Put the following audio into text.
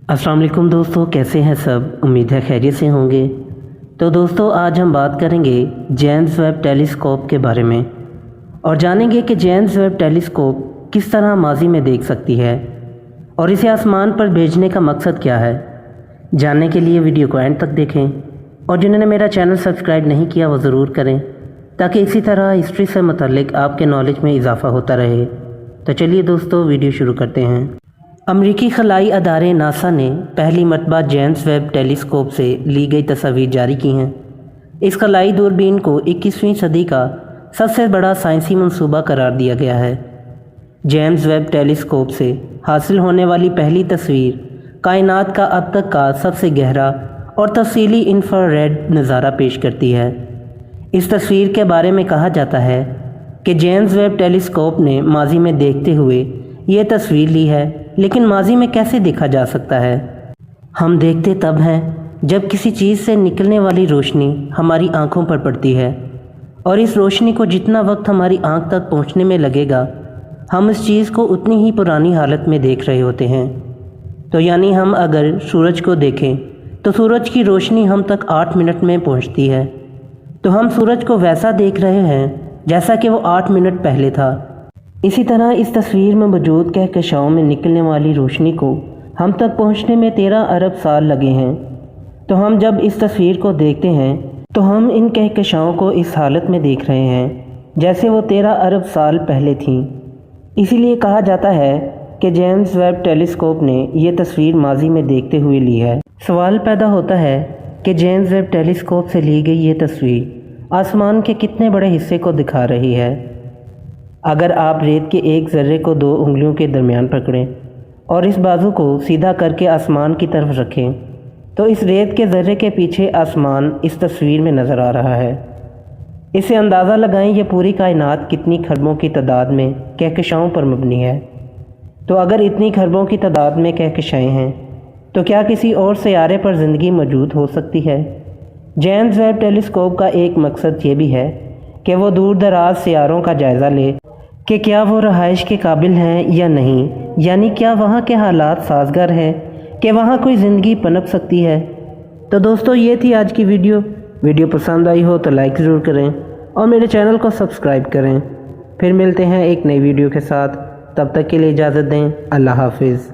अस्सलाम वालेकुम दोस्तों, कैसे हैं सब। उम्मीद है खैरियत से होंगे। तो दोस्तों, आज हम बात करेंगे जेम्स वेब टेलीस्कोप के बारे में और जानेंगे कि जेम्स वेब टेलीस्कोप किस तरह माजी में देख सकती है और इसे आसमान पर भेजने का मकसद क्या है। जानने के लिए वीडियो को एंड तक देखें और जिन्होंने मेरा चैनल सब्सक्राइब नहीं किया वो ज़रूर करें ताकि इसी तरह हिस्ट्री से मुतल्लिक आपके नॉलेज में इजाफ़ा होता रहे। तो चलिए दोस्तों, वीडियो शुरू करते हैं। अमरीकी खलाई अदारे नासा ने पहली मरतबा जेम्स वेब टेलीस्कोप से ली गई तस्वीर जारी की हैं। इस खलाई दूरबीन को 21वीं सदी का सबसे बड़ा साइंसी मंसूबा करार दिया गया है। जेम्स वेब टेलीस्कोप से हासिल होने वाली पहली तस्वीर कायनात का अब तक का सबसे गहरा और तफसीली इंफ्रारेड नज़ारा पेश करती है। इस तस्वीर के बारे में कहा जाता है कि जेम्स वेब टेलीस्कोप ने माजी में देखते हुए ये तस्वीर ली है, लेकिन माजी में कैसे देखा जा सकता है। हम देखते तब हैं जब किसी चीज़ से निकलने वाली रोशनी हमारी आंखों पर पड़ती है और इस रोशनी को जितना वक्त हमारी आंख तक पहुंचने में लगेगा, हम इस चीज़ को उतनी ही पुरानी हालत में देख रहे होते हैं। तो यानी हम अगर सूरज को देखें तो सूरज की रोशनी हम तक 8 मिनट में पहुंचती है, तो हम सूरज को वैसा देख रहे हैं जैसा कि वो 8 मिनट पहले था। इसी तरह इस तस्वीर में मौजूद कहकशाओं में निकलने वाली रोशनी को हम तक पहुंचने में 13 अरब साल लगे हैं। तो हम जब इस तस्वीर को देखते हैं तो हम इन कहकशाओं को इस हालत में देख रहे हैं जैसे वो 13 अरब साल पहले थीं। इसीलिए कहा जाता है कि जेम्स वेब टेलीस्कोप ने ये तस्वीर माजी में देखते हुए ली है। सवाल पैदा होता है कि जेम्स वेब टेलीस्कोप से ली गई ये तस्वीर आसमान के कितने बड़े हिस्से को दिखा रही है। अगर आप रेत के एक ज़र्रे को 2 उंगलियों के दरमियान पकड़ें और इस बाजू को सीधा करके आसमान की तरफ रखें तो इस रेत के ज़र्रे के पीछे आसमान इस तस्वीर में नज़र आ रहा है। इससे अंदाज़ा लगाएं ये पूरी कायनात कितनी खरबों की तादाद में कहकशाओं पर मबनी है। तो अगर इतनी खरबों की तादाद में कहकशाएँ हैं तो क्या किसी और सियारे पर ज़िंदगी मौजूद हो सकती है। जेम्स वेब टेलीस्कोप का एक मकसद ये भी है कि वो दूर दराज सियारों का जायज़ा ले कि क्या वो रहाइश के काबिल हैं या नहीं, यानी क्या वहाँ के हालात साजगार हैं कि वहाँ कोई ज़िंदगी पनप सकती है। तो दोस्तों, ये थी आज की वीडियो पसंद आई हो तो लाइक ज़रूर करें और मेरे चैनल को सब्सक्राइब करें। फिर मिलते हैं एक नई वीडियो के साथ, तब तक के लिए इजाज़त दें। अल्लाह हाफिज़।